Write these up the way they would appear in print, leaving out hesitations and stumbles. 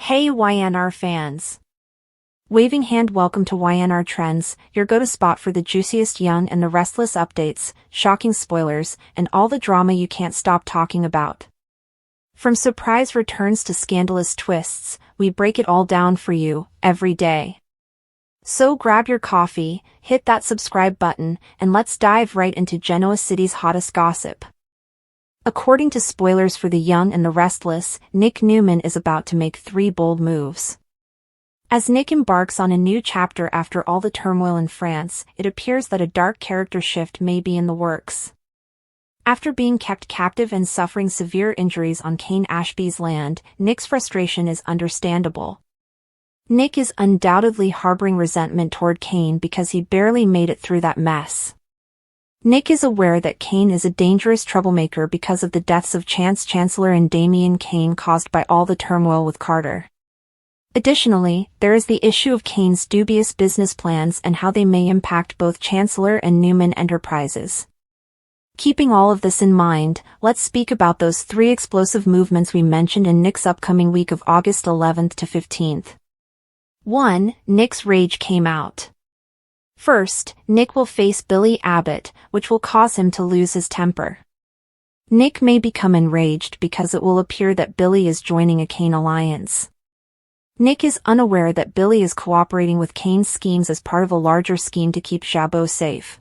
Hey YNR fans! Waving hand, welcome to YNR Trends, your go-to spot for the juiciest Young and the Restless updates, shocking spoilers, and all the drama you can't stop talking about. From surprise returns to scandalous twists, we break it all down for you, every day. So grab your coffee, hit that subscribe button, and let's dive right into Genoa City's hottest gossip. According to spoilers for The Young and the Restless, Nick Newman is about to make 3 bold moves. As Nick embarks on a new chapter after all the turmoil in France, it appears that a dark character shift may be in the works. After being kept captive and suffering severe injuries on Kane Ashby's land, Nick's frustration is understandable. Nick is undoubtedly harboring resentment toward Kane because he barely made it through that mess. Nick is aware that Kane is a dangerous troublemaker because of the deaths of Chance Chancellor and Damien Kane caused by all the turmoil with Carter. Additionally, there is the issue of Kane's dubious business plans and how they may impact both Chancellor and Newman Enterprises. Keeping all of this in mind, let's speak about those 3 explosive movements we mentioned in Nick's upcoming week of August 11th to 15th. 1. Nick's rage came out. First, Nick will face Billy Abbott, which will cause him to lose his temper. Nick may become enraged because it will appear that Billy is joining a Kane alliance. Nick is unaware that Billy is cooperating with Kane's schemes as part of a larger scheme to keep Chabot safe.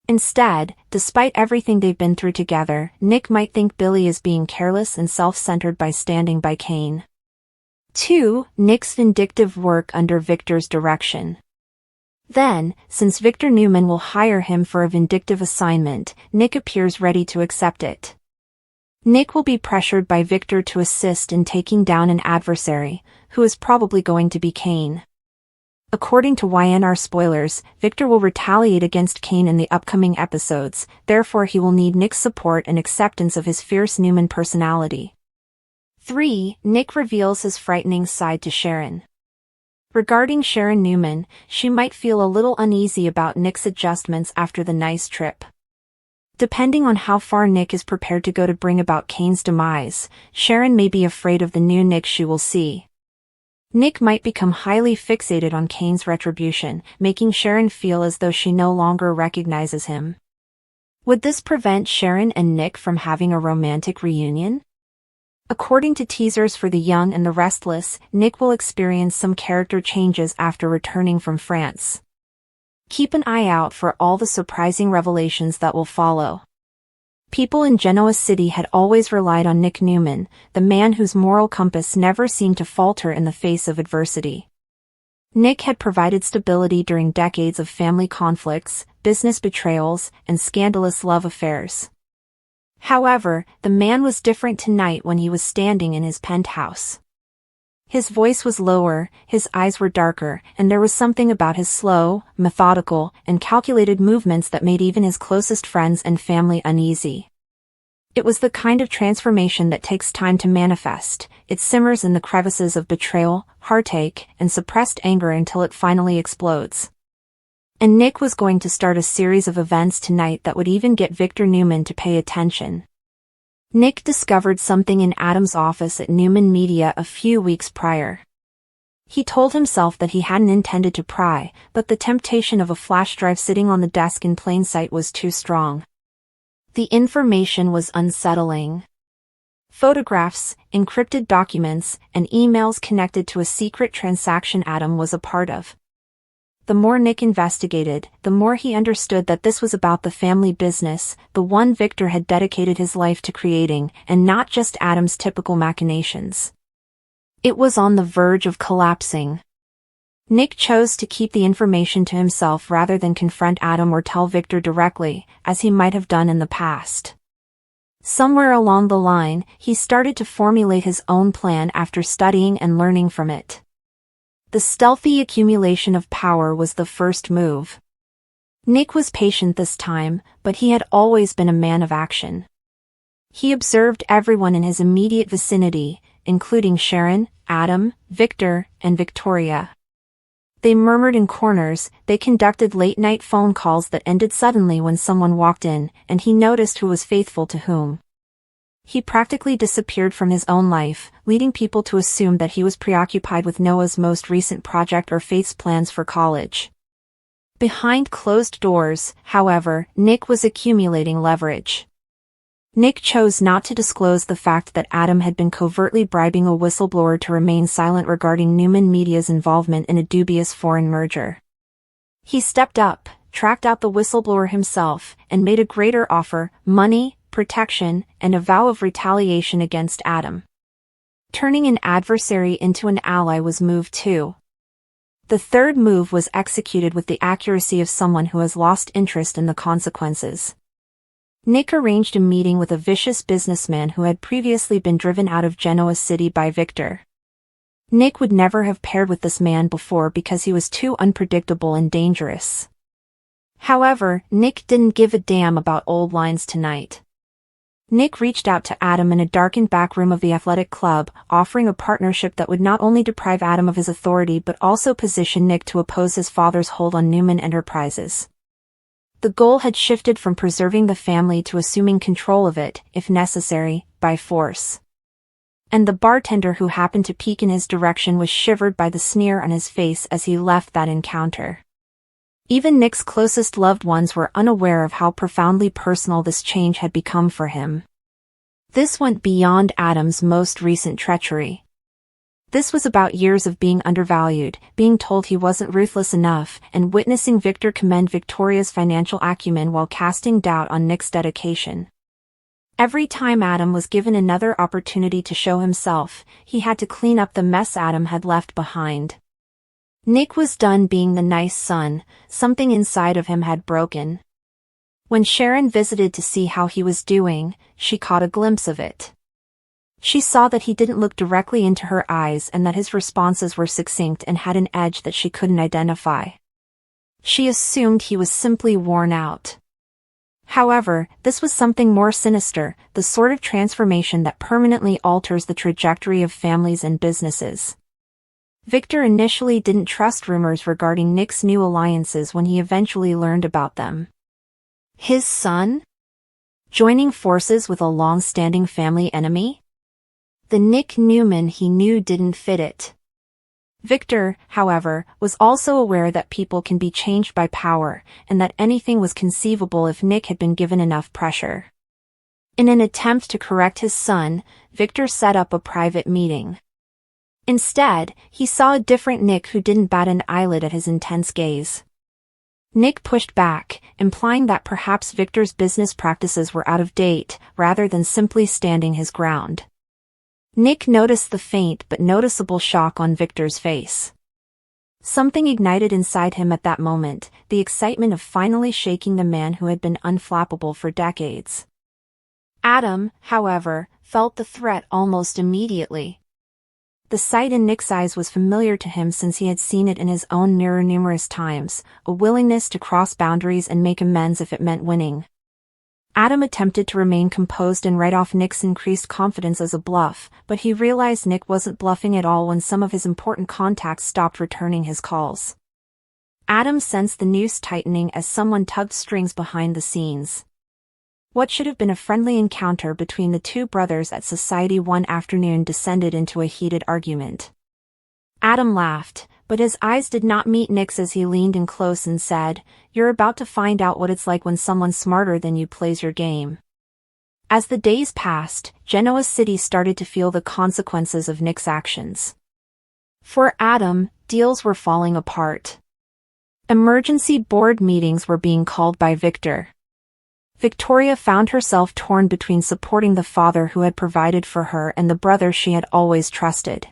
Instead, despite everything they've been through together, Nick might think Billy is being careless and self-centered by standing by Kane. 2. Nick's vindictive work under Victor's direction. Then, since Victor Newman will hire him for a vindictive assignment, Nick appears ready to accept it. Nick will be pressured by Victor to assist in taking down an adversary, who is probably going to be Kane. According to YNR spoilers, Victor will retaliate against Kane in the upcoming episodes, therefore he will need Nick's support and acceptance of his fierce Newman personality. 3. Nick reveals his frightening side to Sharon. Regarding Sharon Newman, she might feel a little uneasy about Nick's adjustments after the nice trip. Depending on how far Nick is prepared to go to bring about Kane's demise, Sharon may be afraid of the new Nick she will see. Nick might become highly fixated on Kane's retribution, making Sharon feel as though she no longer recognizes him. Would this prevent Sharon and Nick from having a romantic reunion? According to teasers for The Young and the Restless, Nick will experience some character changes after returning from France. Keep an eye out for all the surprising revelations that will follow. People in Genoa City had always relied on Nick Newman, the man whose moral compass never seemed to falter in the face of adversity. Nick had provided stability during decades of family conflicts, business betrayals, and scandalous love affairs. However, the man was different tonight when he was standing in his penthouse. His voice was lower, his eyes were darker, and there was something about his slow, methodical, and calculated movements that made even his closest friends and family uneasy. It was the kind of transformation that takes time to manifest. It simmers in the crevices of betrayal, heartache, and suppressed anger until it finally explodes. And Nick was going to start a series of events tonight that would even get Victor Newman to pay attention. Nick discovered something in Adam's office at Newman Media a few weeks prior. He told himself that he hadn't intended to pry, but the temptation of a flash drive sitting on the desk in plain sight was too strong. The information was unsettling. Photographs, encrypted documents, and emails connected to a secret transaction Adam was a part of. The more Nick investigated, the more he understood that this was about the family business, the one Victor had dedicated his life to creating, and not just Adam's typical machinations. It was on the verge of collapsing. Nick chose to keep the information to himself rather than confront Adam or tell Victor directly, as he might have done in the past. Somewhere along the line, he started to formulate his own plan after studying and learning from it. The stealthy accumulation of power was the first move. Nick was patient this time, but he had always been a man of action. He observed everyone in his immediate vicinity, including Sharon, Adam, Victor, and Victoria. They murmured in corners, they conducted late-night phone calls that ended suddenly when someone walked in, and he noticed who was faithful to whom. He practically disappeared from his own life, leading people to assume that he was preoccupied with Noah's most recent project or Faith's plans for college. Behind closed doors, however, Nick was accumulating leverage. Nick chose not to disclose the fact that Adam had been covertly bribing a whistleblower to remain silent regarding Newman Media's involvement in a dubious foreign merger. He stepped up, tracked out the whistleblower himself, and made a greater offer: money, protection, and a vow of retaliation against Adam. Turning an adversary into an ally was move 2. The third move was executed with the accuracy of someone who has lost interest in the consequences. Nick arranged a meeting with a vicious businessman who had previously been driven out of Genoa City by Victor. Nick would never have paired with this man before because he was too unpredictable and dangerous. However, Nick didn't give a damn about old lines tonight. Nick reached out to Adam in a darkened back room of the athletic club, offering a partnership that would not only deprive Adam of his authority but also position Nick to oppose his father's hold on Newman Enterprises. The goal had shifted from preserving the family to assuming control of it, if necessary, by force. And the bartender who happened to peek in his direction was shivered by the sneer on his face as he left that encounter. Even Nick's closest loved ones were unaware of how profoundly personal this change had become for him. This went beyond Adam's most recent treachery. This was about years of being undervalued, being told he wasn't ruthless enough, and witnessing Victor commend Victoria's financial acumen while casting doubt on Nick's dedication. Every time Adam was given another opportunity to show himself, he had to clean up the mess Adam had left behind. Nick was done being the nice son. Something inside of him had broken. When Sharon visited to see how he was doing, she caught a glimpse of it. She saw that he didn't look directly into her eyes and that his responses were succinct and had an edge that she couldn't identify. She assumed he was simply worn out. However, this was something more sinister, the sort of transformation that permanently alters the trajectory of families and businesses. Victor initially didn't trust rumors regarding Nick's new alliances when he eventually learned about them. His son? Joining forces with a long-standing family enemy? The Nick Newman he knew didn't fit it. Victor, however, was also aware that people can be changed by power, and that anything was conceivable if Nick had been given enough pressure. In an attempt to correct his son, Victor set up a private meeting. Instead, he saw a different Nick who didn't bat an eyelid at his intense gaze. Nick pushed back, implying that perhaps Victor's business practices were out of date, rather than simply standing his ground. Nick noticed the faint but noticeable shock on Victor's face. Something ignited inside him at that moment, the excitement of finally shaking the man who had been unflappable for decades. Adam, however, felt the threat almost immediately. The sight in Nick's eyes was familiar to him since he had seen it in his own mirror numerous times, a willingness to cross boundaries and make amends if it meant winning. Adam attempted to remain composed and write off Nick's increased confidence as a bluff, but he realized Nick wasn't bluffing at all when some of his important contacts stopped returning his calls. Adam sensed the noose tightening as someone tugged strings behind the scenes. What should have been a friendly encounter between the two brothers at society one afternoon descended into a heated argument. Adam laughed, but his eyes did not meet Nick's as he leaned in close and said, "You're about to find out what it's like when someone smarter than you plays your game." As the days passed, Genoa City started to feel the consequences of Nick's actions. For Adam, deals were falling apart. Emergency board meetings were being called by Victor. Victoria found herself torn between supporting the father who had provided for her and the brother she had always trusted.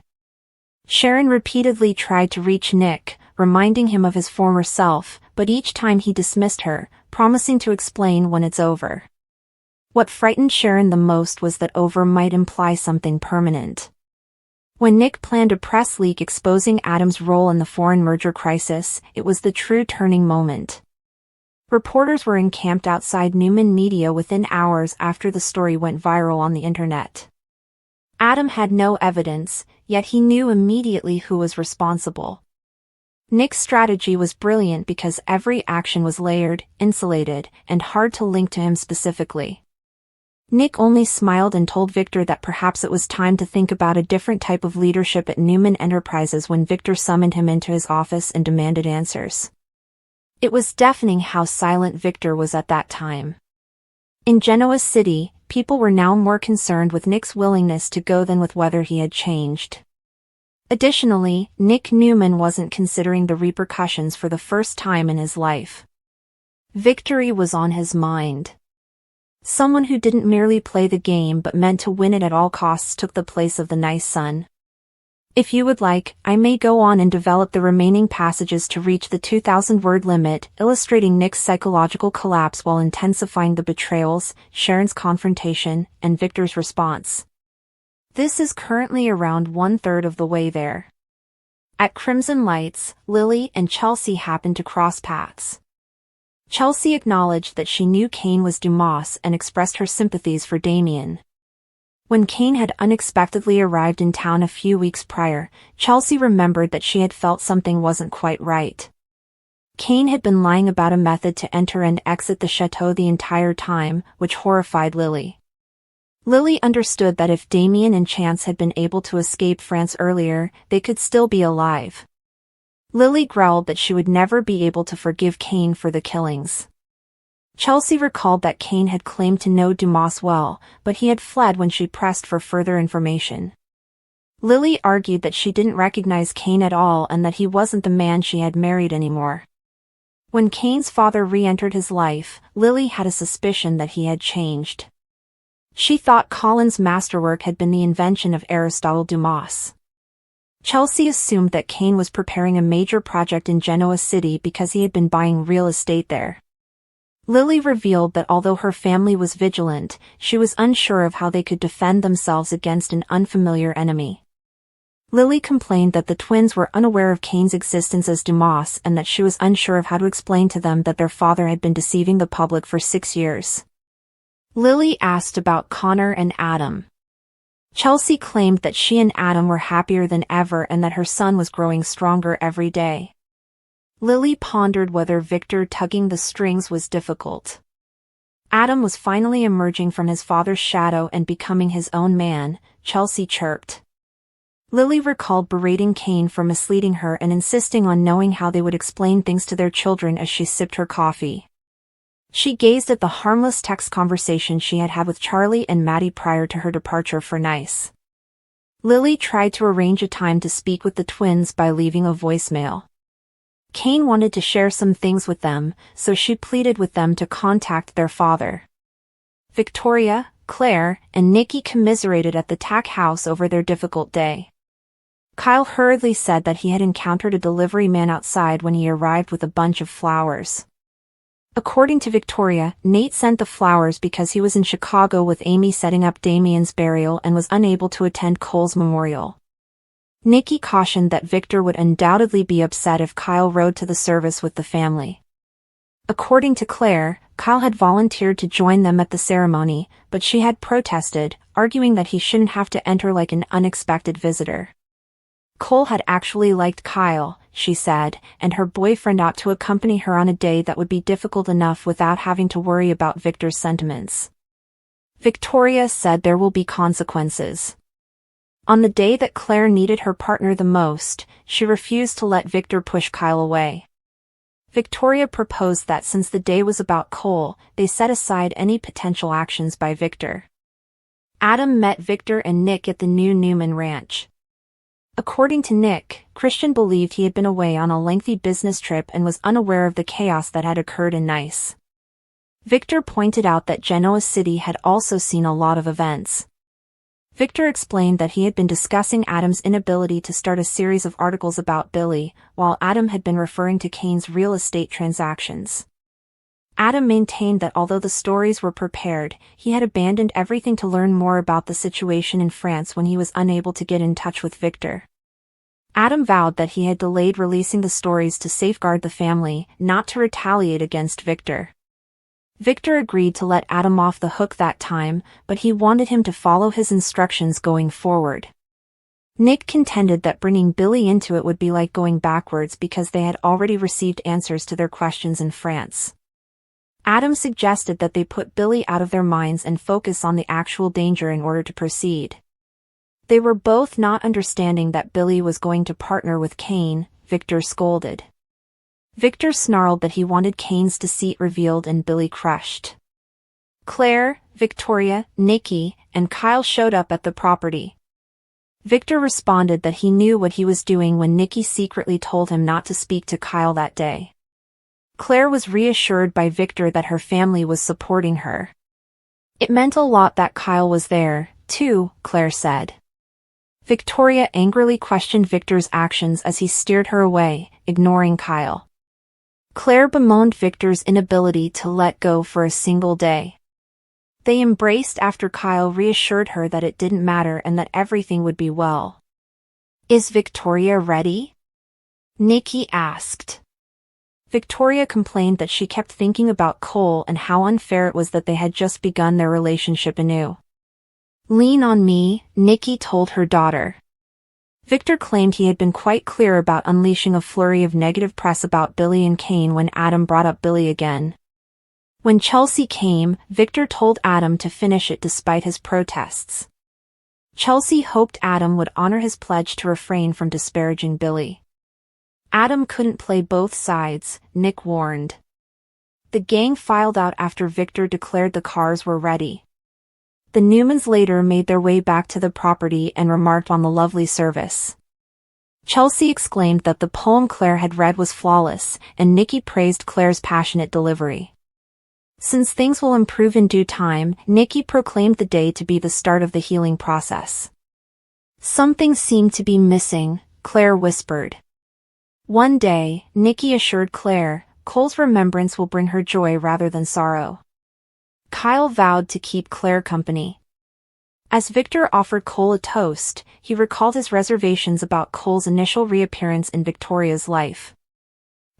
Sharon repeatedly tried to reach Nick, reminding him of his former self, but each time he dismissed her, promising to explain when it's over. What frightened Sharon the most was that over might imply something permanent. When Nick planned a press leak exposing Adam's role in the foreign merger crisis, it was the true turning moment. Reporters were encamped outside Newman Media within hours after the story went viral on the internet. Adam had no evidence, yet he knew immediately who was responsible. Nick's strategy was brilliant because every action was layered, insulated, and hard to link to him specifically. Nick only smiled and told Victor that perhaps it was time to think about a different type of leadership at Newman Enterprises when Victor summoned him into his office and demanded answers. It was deafening how silent Victor was at that time. In Genoa City, people were now more concerned with Nick's willingness to go than with whether he had changed. Additionally, Nick Newman wasn't considering the repercussions for the first time in his life. Victory was on his mind. Someone who didn't merely play the game but meant to win it at all costs took the place of the nice son. If you would like, I may go on and develop the remaining passages to reach the 2,000-word limit, illustrating Nick's psychological collapse while intensifying the betrayals, Sharon's confrontation, and Victor's response. This is currently around 1/3 of the way there. At Crimson Lights, Lily and Chelsea happened to cross paths. Chelsea acknowledged that she knew Kane was Dumas and expressed her sympathies for Damien. When Kane had unexpectedly arrived in town a few weeks prior, Chelsea remembered that she had felt something wasn't quite right. Kane had been lying about a method to enter and exit the chateau the entire time, which horrified Lily. Lily understood that if Damien and Chance had been able to escape France earlier, they could still be alive. Lily growled that she would never be able to forgive Kane for the killings. Chelsea recalled that Kane had claimed to know Dumas well, but he had fled when she pressed for further information. Lily argued that she didn't recognize Kane at all and that he wasn't the man she had married anymore. When Kane's father re-entered his life, Lily had a suspicion that he had changed. She thought Colin's masterwork had been the invention of Aristotle Dumas. Chelsea assumed that Kane was preparing a major project in Genoa City because he had been buying real estate there. Lily revealed that although her family was vigilant, she was unsure of how they could defend themselves against an unfamiliar enemy. Lily complained that the twins were unaware of Kane's existence as Dumas and that she was unsure of how to explain to them that their father had been deceiving the public for 6 years. Lily asked about Connor and Adam. Chelsea claimed that she and Adam were happier than ever and that her son was growing stronger every day. Lily pondered whether Victor tugging the strings was difficult. Adam was finally emerging from his father's shadow and becoming his own man, Chelsea chirped. Lily recalled berating Kane for misleading her and insisting on knowing how they would explain things to their children as she sipped her coffee. She gazed at the harmless text conversation she had had with Charlie and Maddie prior to her departure for Nice. Lily tried to arrange a time to speak with the twins by leaving a voicemail. Kane wanted to share some things with them, so she pleaded with them to contact their father. Victoria, Claire, and Nikki commiserated at the Tack house over their difficult day. Kyle hurriedly said that he had encountered a delivery man outside when he arrived with a bunch of flowers. According to Victoria, Nate sent the flowers because he was in Chicago with Amy setting up Damien's burial and was unable to attend Cole's memorial. Nikki cautioned that Victor would undoubtedly be upset if Kyle rode to the service with the family. According to Claire, Kyle had volunteered to join them at the ceremony, but she had protested, arguing that he shouldn't have to enter like an unexpected visitor. Cole had actually liked Kyle, she said, and her boyfriend ought to accompany her on a day that would be difficult enough without having to worry about Victor's sentiments. Victoria said there will be consequences. On the day that Claire needed her partner the most, she refused to let Victor push Kyle away. Victoria proposed that since the day was about Cole, they set aside any potential actions by Victor. Adam met Victor and Nick at the new Newman Ranch. According to Nick, Christian believed he had been away on a lengthy business trip and was unaware of the chaos that had occurred in Nice. Victor pointed out that Genoa City had also seen a lot of events. Victor explained that he had been discussing Adam's inability to start a series of articles about Billy, while Adam had been referring to Kane's real estate transactions. Adam maintained that although the stories were prepared, he had abandoned everything to learn more about the situation in France when he was unable to get in touch with Victor. Adam vowed that he had delayed releasing the stories to safeguard the family, not to retaliate against Victor. Victor agreed to let Adam off the hook that time, but he wanted him to follow his instructions going forward. Nick contended that bringing Billy into it would be like going backwards because they had already received answers to their questions in France. Adam suggested that they put Billy out of their minds and focus on the actual danger in order to proceed. They were both not understanding that Billy was going to partner with Kane. Victor scolded. Victor snarled that he wanted Kane's deceit revealed and Billy crushed. Claire, Victoria, Nikki, and Kyle showed up at the property. Victor responded that he knew what he was doing when Nikki secretly told him not to speak to Kyle that day. Claire was reassured by Victor that her family was supporting her. It meant a lot that Kyle was there, too, Claire said. Victoria angrily questioned Victor's actions as he steered her away, ignoring Kyle. Claire bemoaned Victor's inability to let go for a single day. They embraced after Kyle reassured her that it didn't matter and that everything would be well. "Is Victoria ready?" Nikki asked. Victoria complained that she kept thinking about Cole and how unfair it was that they had just begun their relationship anew. "Lean on me," Nikki told her daughter. Victor claimed he had been quite clear about unleashing a flurry of negative press about Billy and Kane when Adam brought up Billy again. When Chelsea came, Victor told Adam to finish it despite his protests. Chelsea hoped Adam would honor his pledge to refrain from disparaging Billy. Adam couldn't play both sides, Nick warned. The gang filed out after Victor declared the cars were ready. The Newmans later made their way back to the property and remarked on the lovely service. Chelsea exclaimed that the poem Claire had read was flawless, and Nikki praised Claire's passionate delivery. Since things will improve in due time, Nikki proclaimed the day to be the start of the healing process. "Something seemed to be missing," Claire whispered. One day, Nikki assured Claire, Cole's remembrance will bring her joy rather than sorrow. Kyle vowed to keep Claire company. As Victor offered Cole a toast, he recalled his reservations about Cole's initial reappearance in Victoria's life.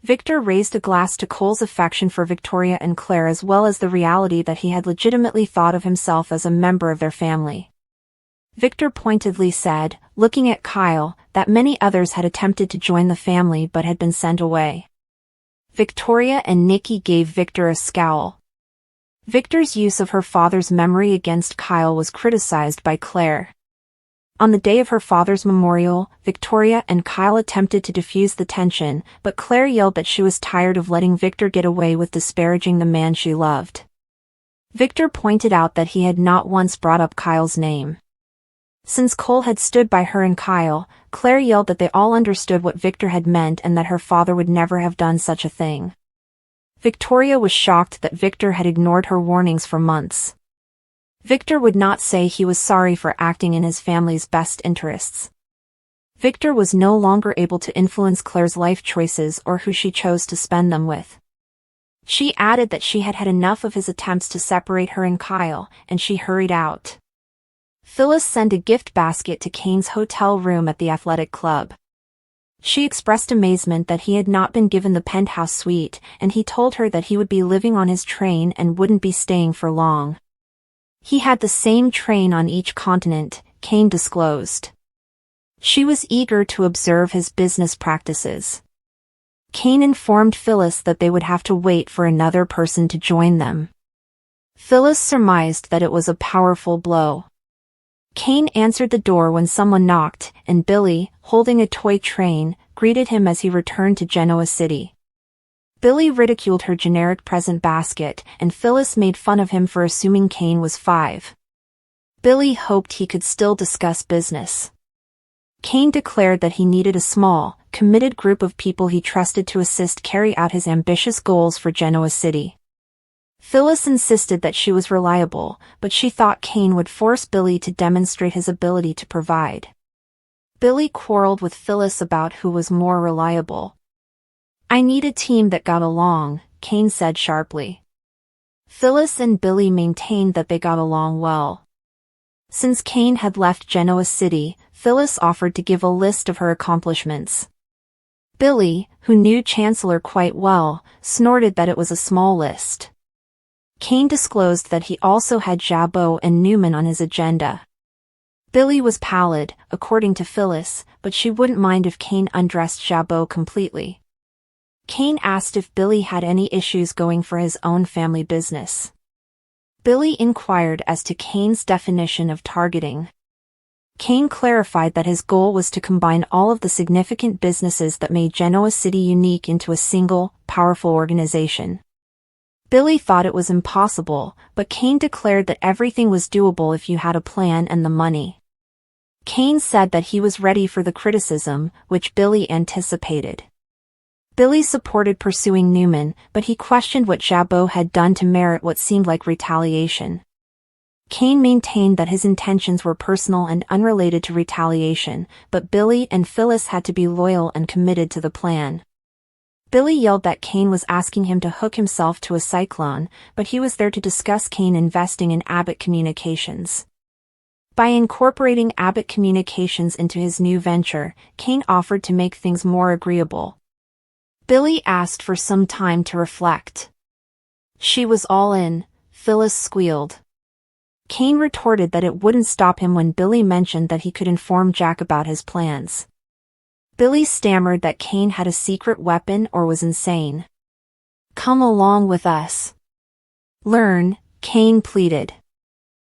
Victor raised a glass to Cole's affection for Victoria and Claire as well as the reality that he had legitimately thought of himself as a member of their family. Victor pointedly said, looking at Kyle, that many others had attempted to join the family but had been sent away. Victoria and Nikki gave Victor a scowl. Victor's use of her father's memory against Kyle was criticized by Claire. On the day of her father's memorial, Victoria and Kyle attempted to diffuse the tension, but Claire yelled that she was tired of letting Victor get away with disparaging the man she loved. Victor pointed out that he had not once brought up Kyle's name. Since Cole had stood by her and Kyle, Claire yelled that they all understood what Victor had meant and that her father would never have done such a thing. Victoria was shocked that Victor had ignored her warnings for months. Victor would not say he was sorry for acting in his family's best interests. Victor was no longer able to influence Claire's life choices or who she chose to spend them with. She added that she had had enough of his attempts to separate her and Kyle, and she hurried out. Phyllis sent a gift basket to Kane's hotel room at the athletic club. She expressed amazement that he had not been given the penthouse suite, and he told her that he would be living on his train and wouldn't be staying for long. He had the same train on each continent, Kane disclosed. She was eager to observe his business practices. Kane informed Phyllis that they would have to wait for another person to join them. Phyllis surmised that it was a powerful blow. Kane answered the door when someone knocked, and Billy, holding a toy train, greeted him as he returned to Genoa City. Billy ridiculed her generic present basket, and Phyllis made fun of him for assuming Kane was 5. Billy hoped he could still discuss business. Kane declared that he needed a small, committed group of people he trusted to assist carry out his ambitious goals for Genoa City. Phyllis insisted that she was reliable, but she thought Kane would force Billy to demonstrate his ability to provide. Billy quarreled with Phyllis about who was more reliable. "I need a team that got along," Kane said sharply. Phyllis and Billy maintained that they got along well. Since Kane had left Genoa City, Phyllis offered to give a list of her accomplishments. Billy, who knew Chancellor quite well, snorted that it was a small list. Kane disclosed that he also had Jabot and Newman on his agenda. Billy was pallid, according to Phyllis, but she wouldn't mind if Kane undressed Jabot completely. Kane asked if Billy had any issues going for his own family business. Billy inquired as to Kane's definition of targeting. Kane clarified that his goal was to combine all of the significant businesses that made Genoa City unique into a single, powerful organization. Billy thought it was impossible, but Kane declared that everything was doable if you had a plan and the money. Kane said that he was ready for the criticism, which Billy anticipated. Billy supported pursuing Newman, but he questioned what Jabot had done to merit what seemed like retaliation. Kane maintained that his intentions were personal and unrelated to retaliation, but Billy and Phyllis had to be loyal and committed to the plan. Billy yelled that Kane was asking him to hook himself to a cyclone, but he was there to discuss Kane investing in Abbott Communications. By incorporating Abbott Communications into his new venture, Kane offered to make things more agreeable. Billy asked for some time to reflect. She was all in, Phyllis squealed. Kane retorted that it wouldn't stop him when Billy mentioned that he could inform Jack about his plans. Billy stammered that Kane had a secret weapon or was insane. Come along with us. Learn, Kane pleaded.